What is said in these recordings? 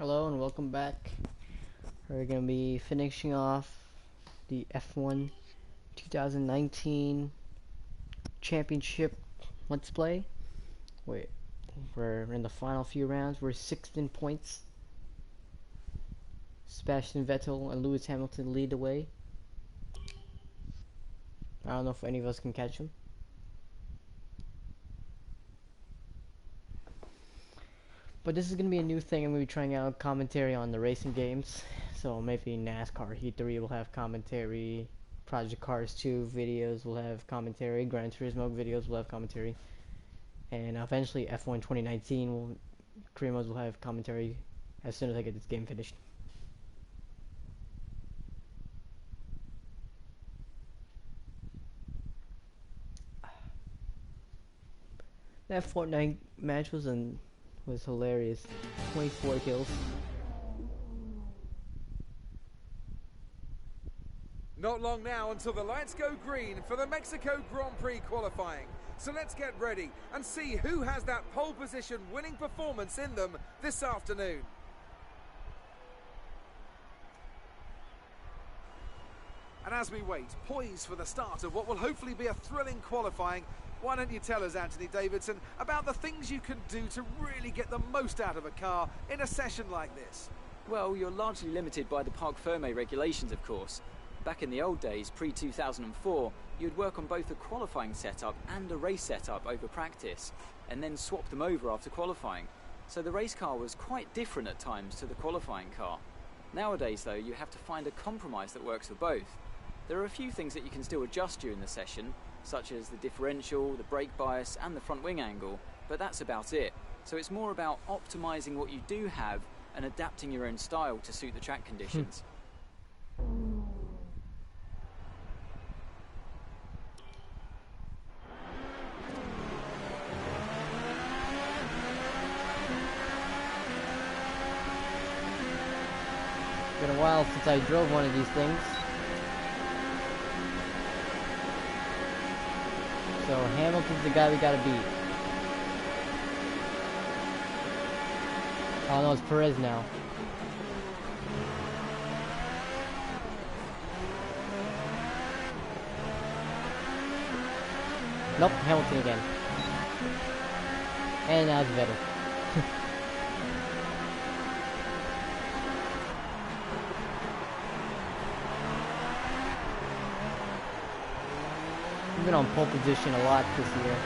Hello and welcome back. We're going to be finishing off the F1 2019 Championship Let's Play. Wait, we're in the final few rounds. We're sixth in points. Sebastian Vettel and Lewis Hamilton lead the way. I don't know if any of us can catch them. But this is going to be a new thing. I'm going to be trying out commentary on the racing games. So maybe NASCAR Heat 3 will have commentary. Project Cars 2 videos will have commentary. Gran Turismo videos will have commentary. And eventually F1 2019 career modes will have commentary as soon as I get this game finished. That Fortnite match was hilarious. 24 kills. Not long now until the lights go green for the Mexico Grand Prix qualifying. So let's get ready and see who has that pole position winning performance in them this afternoon. And as we wait, poised for the start of what will hopefully be a thrilling qualifying, why don't you tell us, Anthony Davidson, about the things you can do to really get the most out of a car in a session like this? Well, you're largely limited by the Parc Fermé regulations, of course. Back in the old days, pre-2004, you'd work on both a qualifying setup and a race setup over practice, and then swap them over after qualifying. So the race car was quite different at times to the qualifying car. Nowadays, though, you have to find a compromise that works for both. There are a few things that you can still adjust during the session, such as the differential, the brake bias, and the front wing angle, but that's about it. So it's more about optimizing what you do have and adapting your own style to suit the track conditions. It's been a while since I drove one of these things. So Hamilton's the guy we gotta beat. Oh no, it's Perez now. Nope, Hamilton again. And now it's Vettel. We've been on pole position a lot this year.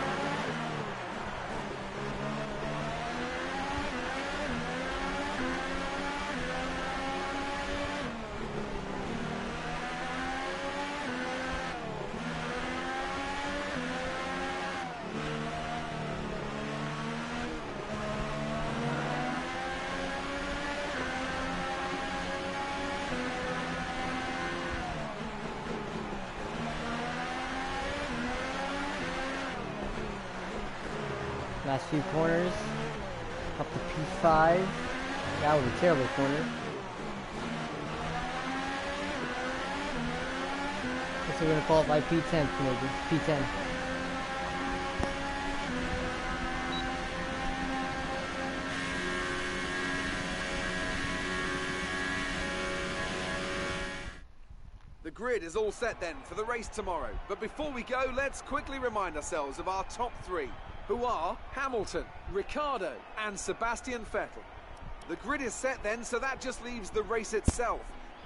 Last few corners, up to P5. That was a terrible corner. Guess we're gonna qualify P10 maybe. P10. The grid is all set then for the race tomorrow. But before we go, let's quickly remind ourselves of our top three, who are Hamilton, Ricciardo and Sebastian Vettel. The grid is set then, so that just leaves the race itself.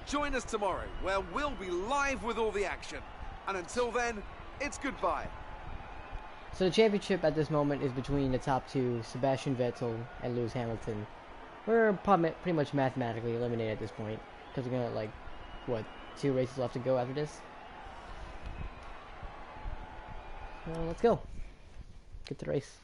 Join us tomorrow, where we'll be live with all the action. And until then, it's goodbye. So the championship at this moment is between the top two, Sebastian Vettel and Lewis Hamilton. We're pretty much mathematically eliminated at this point, because we're gonna, like, what, 2 races left to go after this? So let's go. Get to the race.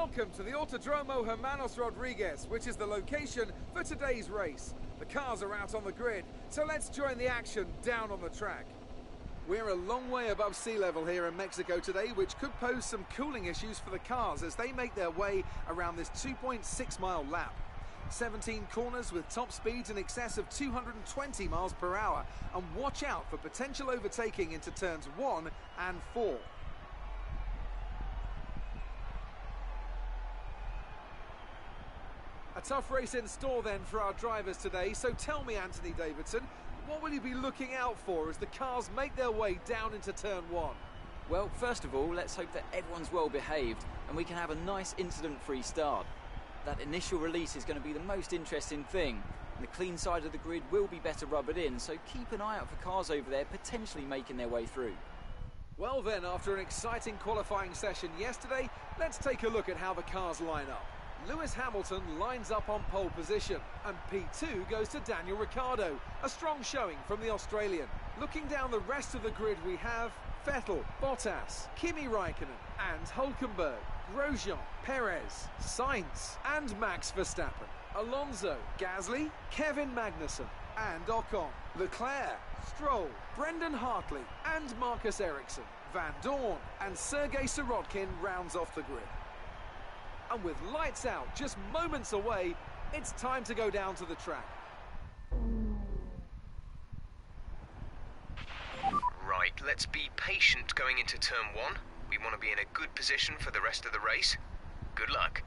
Welcome to the Autodromo Hermanos Rodriguez, which is the location for today's race. The cars are out on the grid, so let's join the action down on the track. We're a long way above sea level here in Mexico today, which could pose some cooling issues for the cars as they make their way around this 2.6 mile lap. 17 corners with top speeds in excess of 220 miles per hour, and watch out for potential overtaking into turns 1 and 4. A tough race in store then for our drivers today, so tell me, Anthony Davidson, what will you be looking out for as the cars make their way down into turn 1? Well, first of all, let's hope that everyone's well behaved and we can have a nice incident-free start. That initial release is going to be the most interesting thing. The clean side of the grid will be better rubbered in, so keep an eye out for cars over there potentially making their way through. Well then, after an exciting qualifying session yesterday, let's take a look at how the cars line up. Lewis Hamilton lines up on pole position, and P2 goes to Daniel Ricciardo, a strong showing from the Australian. Looking down the rest of the grid, we have Vettel, Bottas, Kimi Raikkonen and Hülkenberg, Grosjean, Perez, Sainz and Max Verstappen, Alonso, Gasly, Kevin Magnussen and Ocon, Leclerc, Stroll, Brendan Hartley and Marcus Ericsson, Van Dorn and Sergei Sirotkin rounds off the grid. And with lights out just moments away, it's time to go down to the track. Right, let's be patient going into turn 1. We want to be in a good position for the rest of the race. Good luck.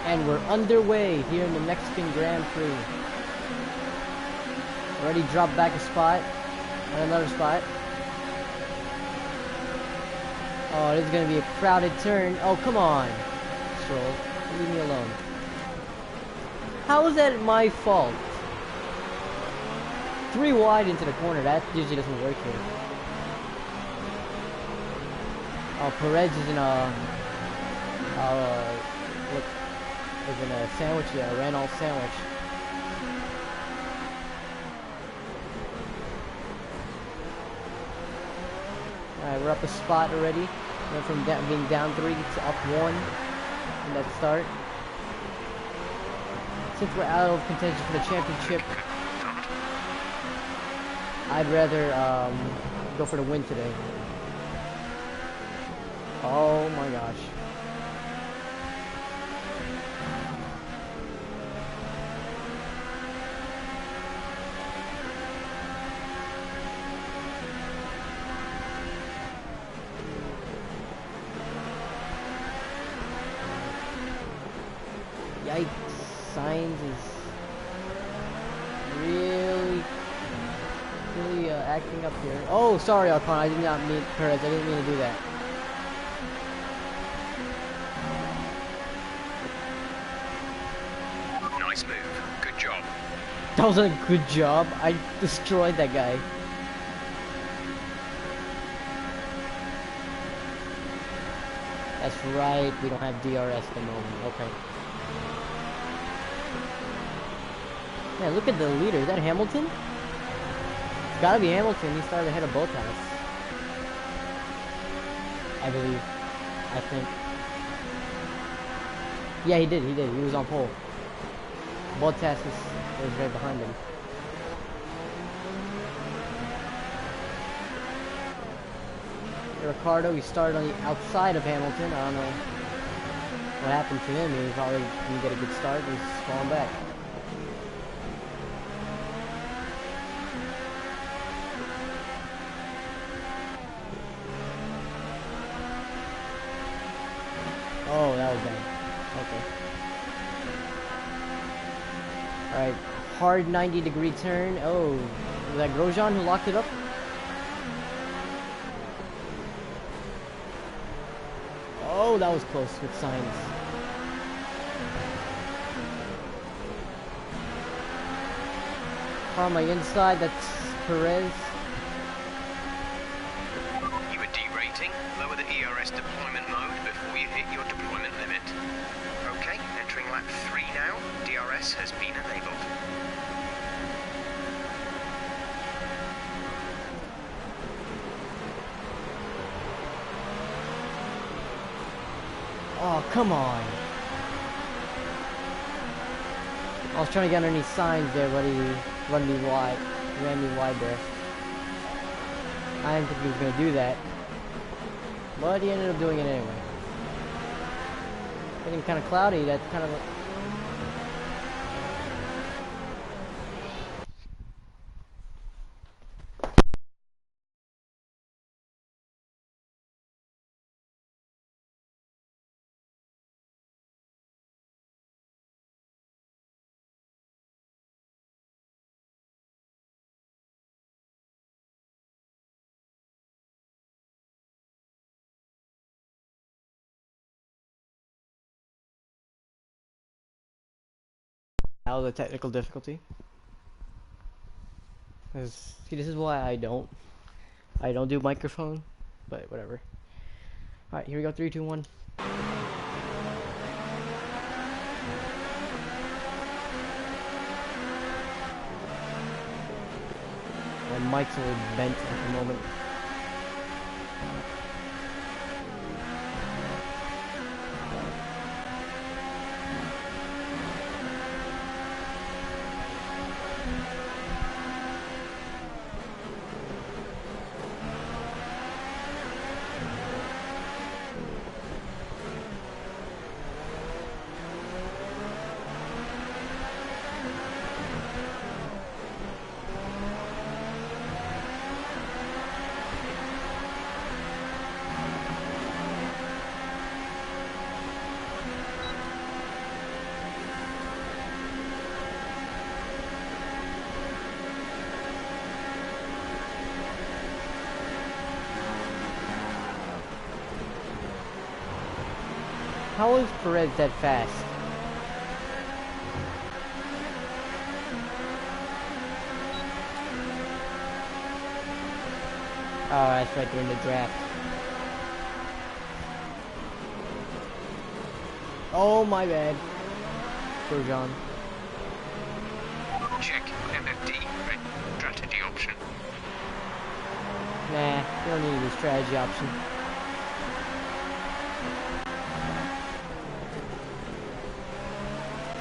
And we're underway here in the Mexican Grand Prix. Already dropped back a spot, and another spot. Oh, this is going to be a crowded turn. Oh, come on, Stroll. Leave me alone. How is that my fault? 3 wide into the corner. That usually doesn't work here. Oh, Perez is in a... look. Is in a sandwich, yeah, a Renault sandwich. Alright, we're up a spot already. Went from being down 3 to up 1 in that start. Since we're out of contention for the championship, I'd rather go for the win today. Oh my gosh. Yikes, Sainz is really acting up here. Oh, sorry, Ocon, I did not mean Perez, I didn't mean to do that. Nice move. Good job. That was a good job. I destroyed that guy. That's right, we don't have DRS at the moment. Okay. Man, look at the leader. Is that Hamilton? It's gotta be Hamilton. He started ahead of Bottas. I believe. I think. Yeah, he did. He was on pole. Bottas was right behind him. Ricciardo, he started on the outside of Hamilton. I don't know what happened to him. He probably didn't get a good start. He's falling back. Oh, that was bad. Okay. Alright, hard 90-degree turn. Oh, was that Grosjean who locked it up? Oh, that was close with Sainz. On my inside, that's Perez. You were derating. Lower the ERS deployment mode before you hit your deployment limit. Okay, entering lap lap 3 now. DRS has been enabled. Oh, come on. I was trying to get underneath signs there, but he ran me wide. Ran me wide there. I didn't think he was going to do that. But he ended up doing it anyway. Getting kind of cloudy, that's kind of... out of the technical difficulty. Because, see, this is why I don't do microphone, but whatever. Alright, here we go, 3, 2, 1. My mic's a little bent at the moment. How is Perez that fast? Oh, that's right, they're in the draft. Oh, my bad. Grosjean. Check MFD strategy option. Nah, you don't need the strategy option.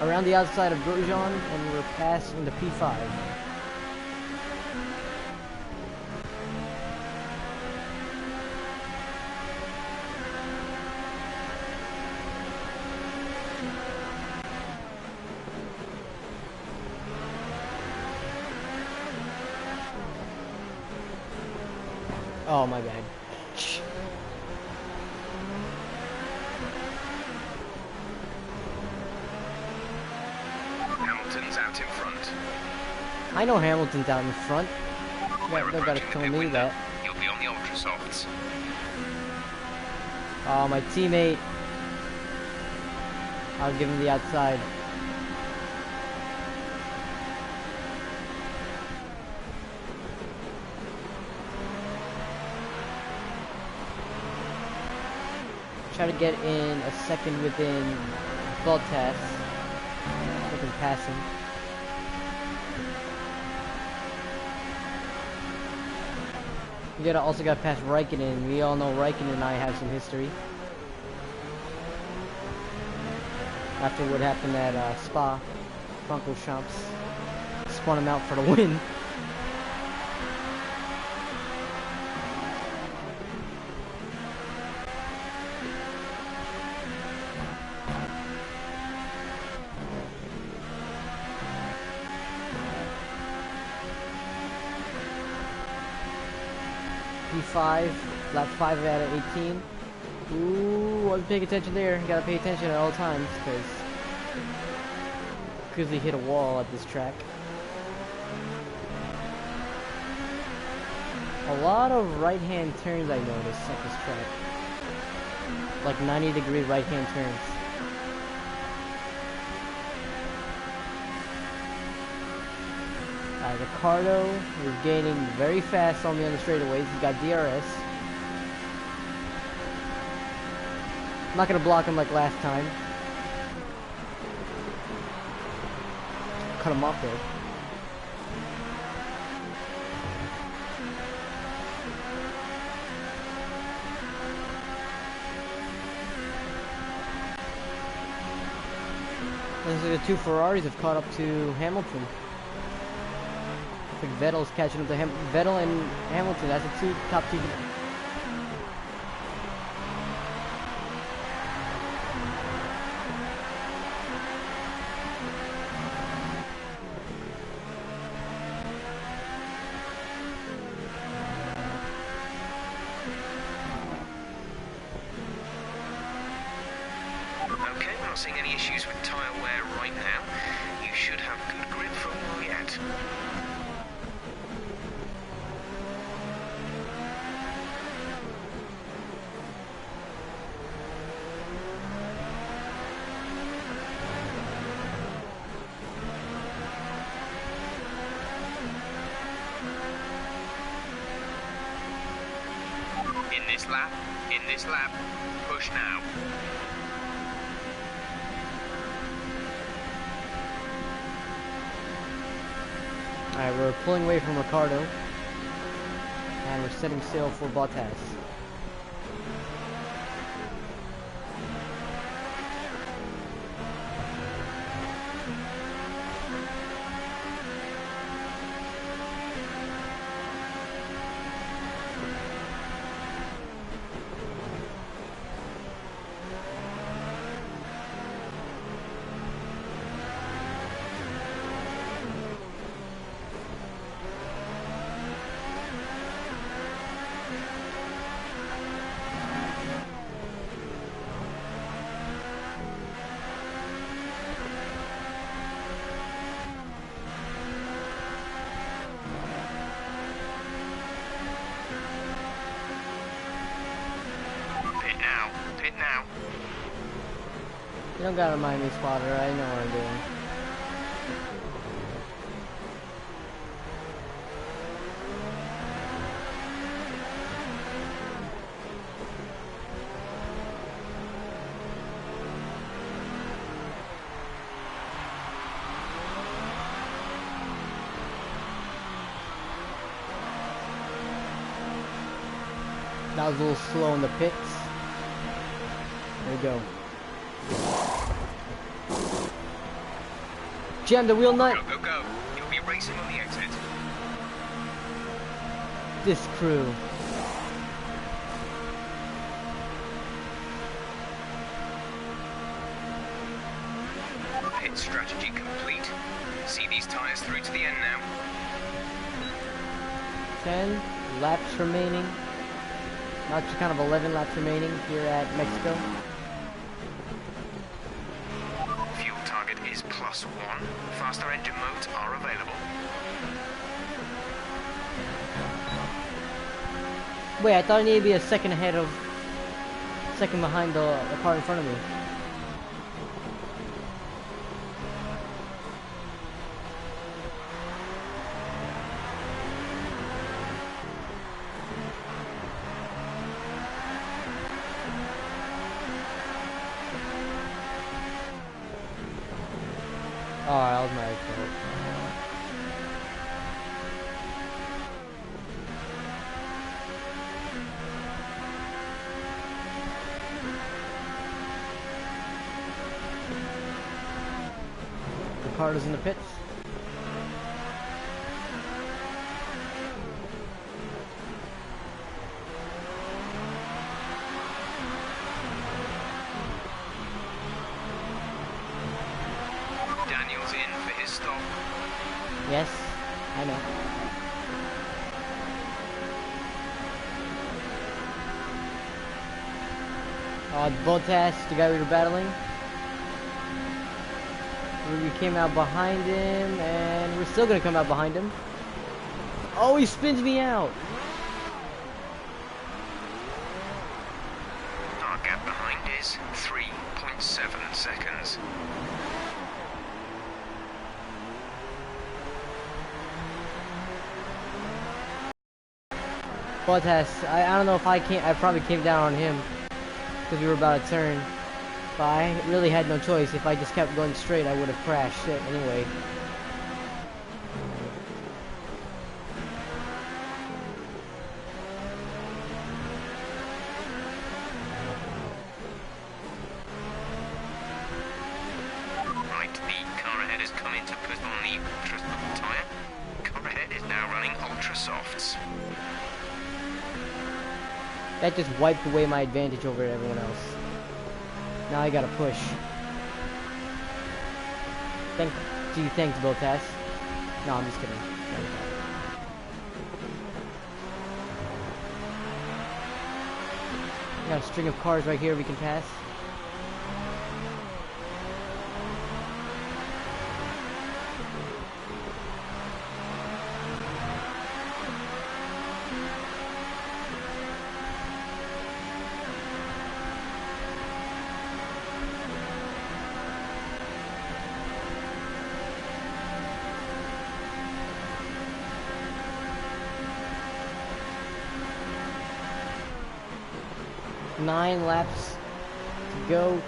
Around the outside of Grosjean, and we're passing the P5. Oh, my bad. Hamilton's out in front. I know Hamilton's out in front. We're They've got to approaching tell the pit me window. that. You'll be on the ultra softs. Oh, my teammate. I'll give him the outside. Try to get in a second within Bottas. I can pass him. You also got past Raikkonen. We all know Raikkonen and I have some history. After what happened at Spa, Francorchamps spun him out for the win. P5, lap 5 out of 18. Ooh, wasn't paying attention there. Gotta pay attention at all times, because they hit a wall at this track. A lot of right-hand turns I noticed at this track. Like 90-degree right-hand turns. Ricardo is gaining very fast on me on the straightaways. He's got DRS. I'm not gonna block him like last time. cut him off though. The two Ferraris have caught up to Hamilton. I think Vettel's catching up to Vettel and Hamilton. That's the two top two. Okay, we're not seeing any issues with tyre wear right now. You should have good grip for a while yet. In this lap, push now. Alright, we're pulling away from Ricardo. And we're setting sail for Bottas. Pit now. You don't gotta remind me, spotter. I know what I'm doing. That was a little slow in the pits. There we go. Jam the wheel nut. Go, go, go. You'll be racing on the exit. This crew. Pit strategy complete. See these tyres through to the end now. 10 laps remaining. Actually, kind of 11 laps remaining here at Mexico. Fuel target is +1. Faster engine modes are available. Wait, I thought I needed to be a second behind the car in front of me. Oh, that was my fault. Ricardo's in the pits. Daniel's in for his stop. Yes, I know. Bottas, the guy we were battling. We came out behind him, and we're still gonna come out behind him. Oh, he spins me out. Our gap behind is 3.7 seconds. Bottas, I don't know if I probably came down on him because we were about to turn. But I really had no choice. If I just kept going straight, I would have crashed. Shit, anyway. That just wiped away my advantage over everyone else. Now I gotta push. Gee, thanks, Botas. No, I'm just kidding. We got a string of cars right here we can pass. Nine laps to go.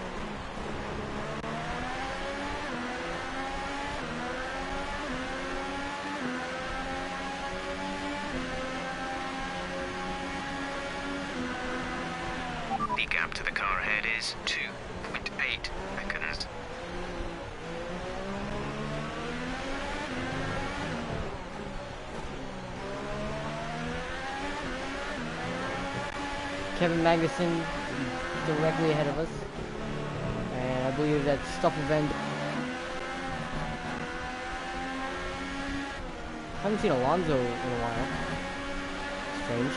The gap to the car ahead is 2.8 seconds. Kevin Magnussen directly ahead of us. And I believe that's Stoffel Van. Haven't seen Alonso in a while. Strange.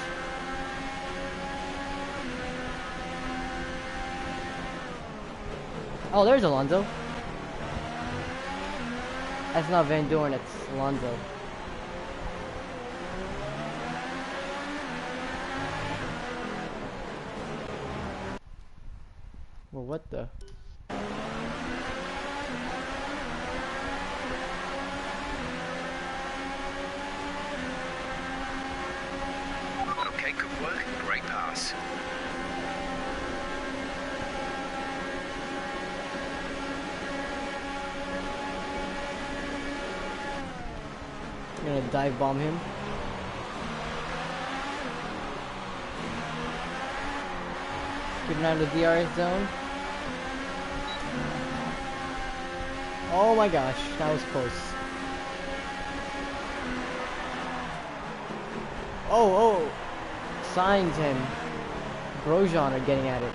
Oh, there's Alonso. That's not Van Dorn, that's Alonso. Well, what the? Okay, good work. Great pass. I'm gonna dive bomb him. Getting out of the DRS zone. Oh my gosh, that was close. Oh, Sainz and Grosjean are getting at it.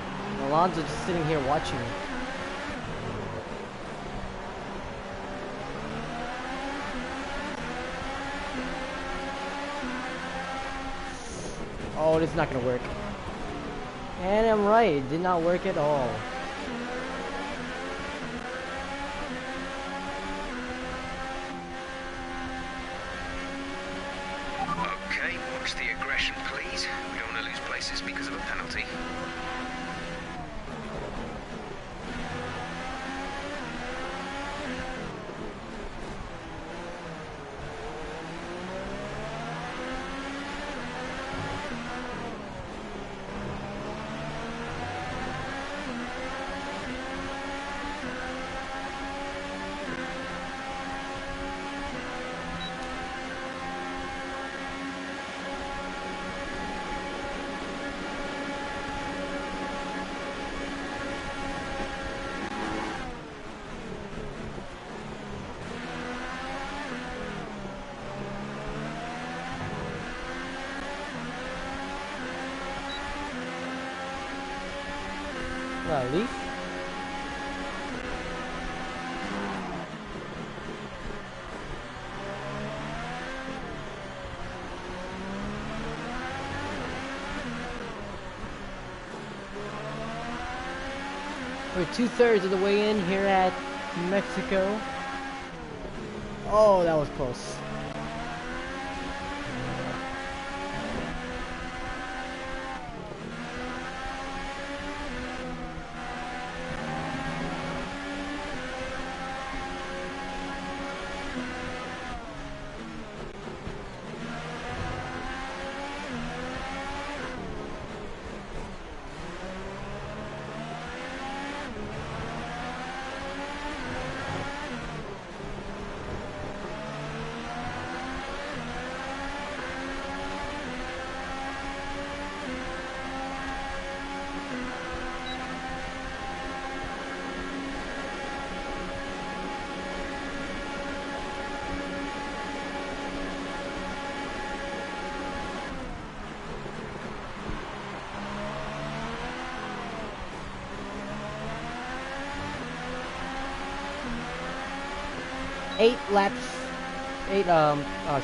Alonso just sitting here watching. Oh, this is not gonna work. And I'm right, it did not work at all. Okay, watch the aggression, please. We don't want to lose places because of a penalty. Leaf? We're 2/3 of the way in here at Mexico. Oh, that was close.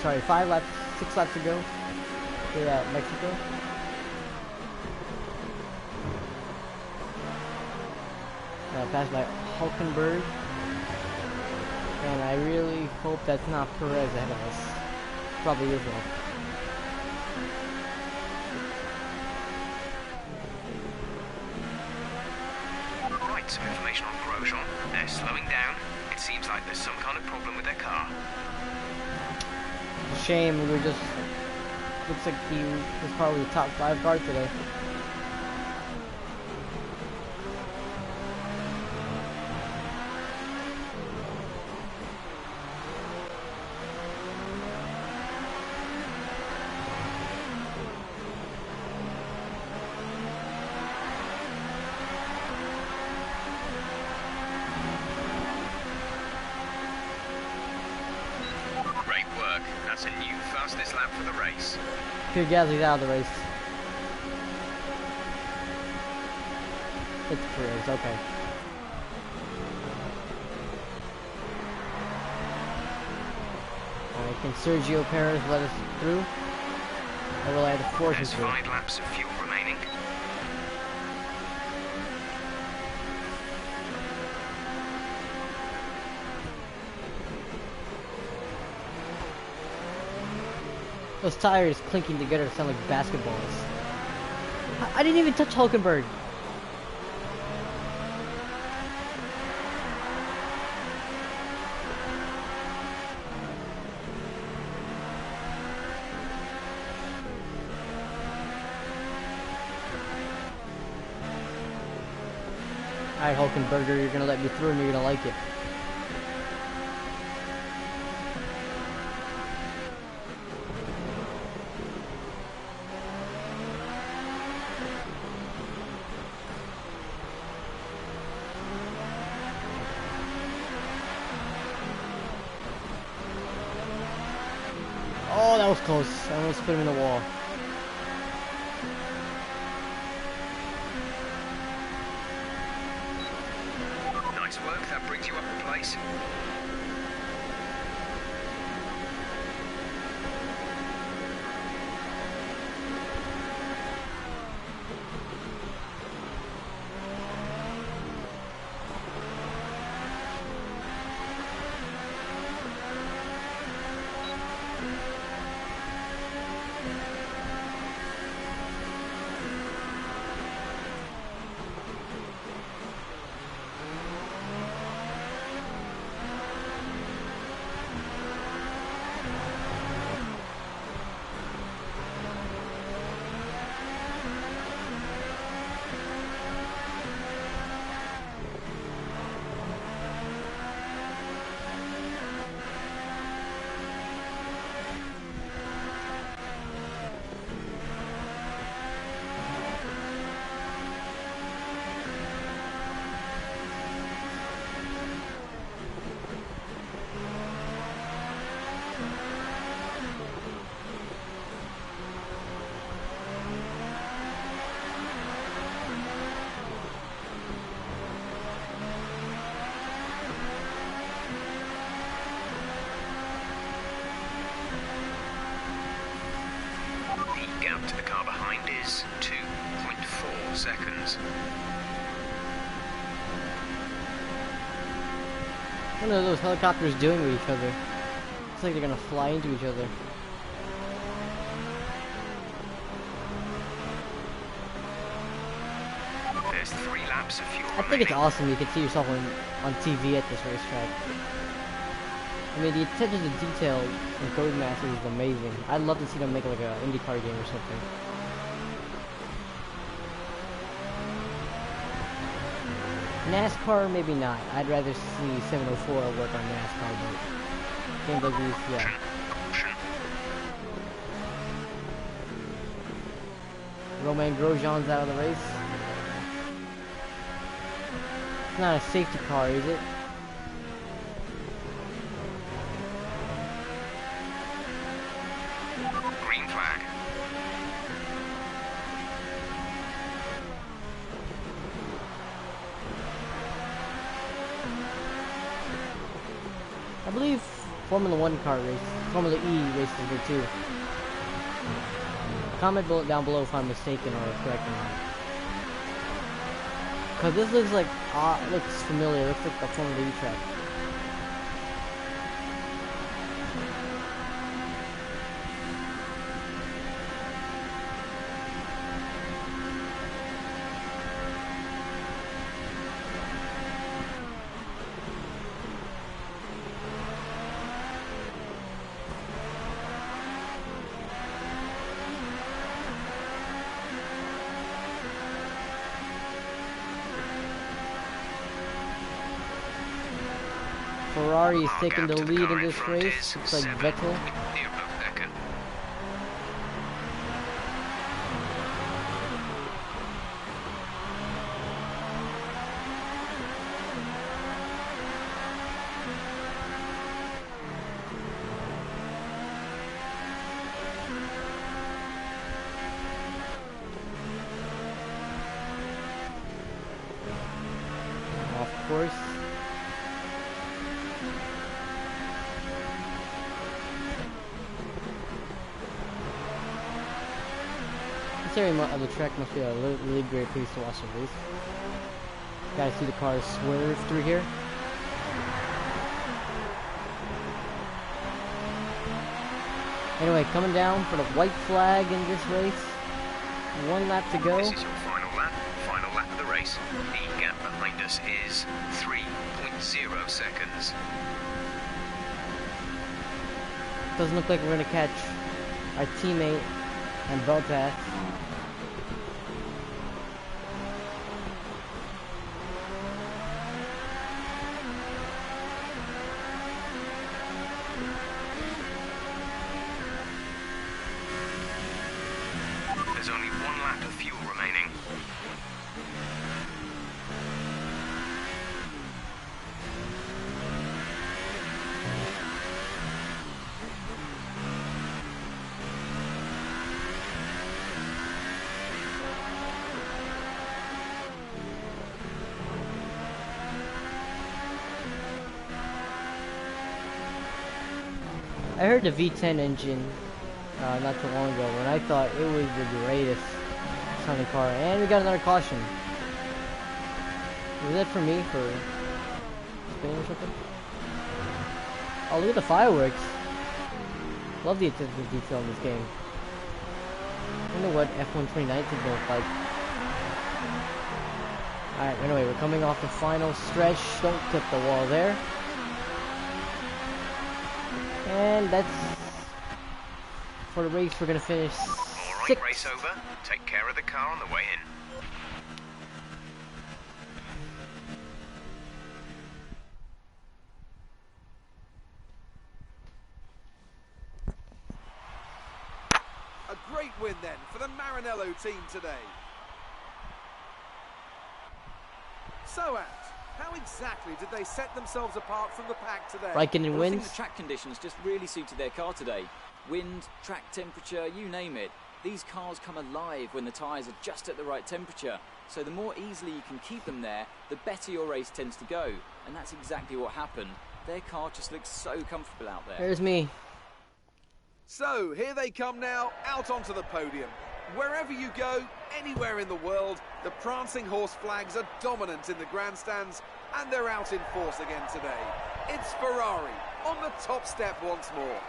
sorry, 5 laps, 6 laps ago. Yeah, Mexico. Passed by Hulkenberg. And I really hope that's not Perez ahead of us. Probably is though. Right, some information on Grosjean. They're slowing down. It seems like there's some kind of problem with their car. It's a shame, we were just... Looks like he was probably the top 5 car today. Great work. That's a new fastest lap for the race. Pierre Gasly's out of the race. It's Perez, okay. Alright, can Sergio Perez let us through? Or will I have to force him There's through? 5 laps of fuel remaining. Those tires clinking together sound like basketballs. I didn't even touch Hulkenberg. Alright, Hulkenberger, you're gonna let me through and you're gonna like it. Oh, that was close. I almost put him in the wall. Nice work, that brings you up a place. The gap to the car behind is 2.4 seconds. What are those helicopters doing with each other? It's like they're gonna fly into each other. There's 3 laps of fuel I think remaining. it's awesome you can see yourself on TV at this racetrack. I mean, the attention to detail in Codemasters is amazing. I'd love to see them make like an IndyCar game or something. NASCAR, maybe not. I'd rather see 704 work on NASCAR, but games like these, yeah. Romain Grosjean's out of the race. It's not a safety car, is it? Green flag. I believe Formula 1 car race, Formula E races here too. Comment down below if I'm mistaken or correct or not. Cause this looks like, looks familiar, looks like the Formula E track. Ferrari is taking the lead in this race. Looks like Vettel. Of course. This area of the track must be a really great place to watch the race. Gotta see the cars swerve through here. Anyway, coming down for the white flag in this race. 1 lap to go. This is your final lap of the race. The gap behind us is 3.0 seconds. Doesn't look like we're gonna catch our teammate and Bottas. There's only 1 lap of fuel remaining. I heard the V10 engine not too long ago, and I thought it was the greatest sounding car. And we got another caution. Was that for me for spinning or something? Oh, look at the fireworks! Love the attention to detail in this game. I wonder what F1 2019 will look like. Alright, anyway, we're coming off the final stretch. Don't clip the wall there. And that's for the race. We're gonna finish Alright, race over. Take care of the car on the way in. A great win then for the Maranello team today. So, Ant, how exactly did they set themselves apart from the pack today? Raikkonen Well, I think wins. the track conditions just really suited their car today. Wind, track temperature, you name it. These cars come alive when the tyres are just at the right temperature. So the more easily you can keep them there, the better your race tends to go. And that's exactly what happened. Their car just looks so comfortable out there. There's me. So, here they come now, out onto the podium. Wherever you go, anywhere in the world, the prancing horse flags are dominant in the grandstands, and they're out in force again today. It's Ferrari on the top step once more.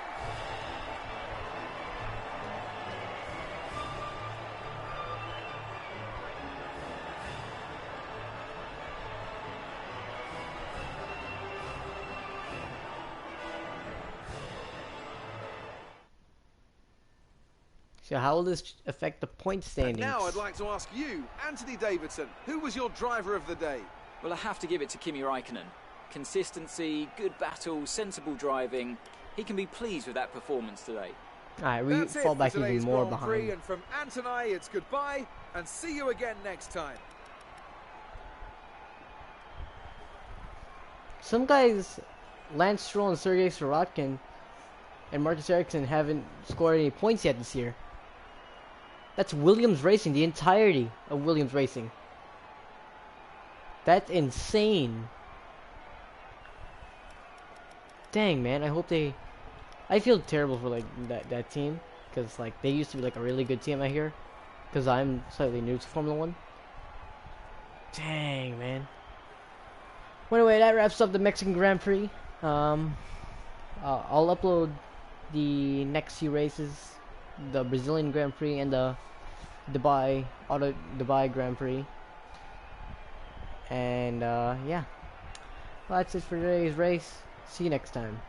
So how will this affect the point standings? And now I'd like to ask you, Anthony Davidson, who was your driver of the day? Well, I have to give it to Kimi Raikkonen. Consistency, good battle, sensible driving. He can be pleased with that performance today. Alright, we That's fall it back for even today's more Grand Prix, behind. and from Ant and I, it's goodbye, and see you again next time. Some guys, Lance Stroll and Sergei Sirotkin and Marcus Ericsson, haven't scored any points yet this year. That's Williams Racing, the entirety of Williams Racing. That's insane. dang, man. I hope they. I feel terrible for like that team because like they used to be like a really good team. I hear because I'm slightly new to Formula One. Dang, man. Well, anyway, that wraps up the Mexican Grand Prix. I'll upload the next few races, the Brazilian Grand Prix and the Dubai Grand Prix. And yeah, well, that's it for today's race. See you next time.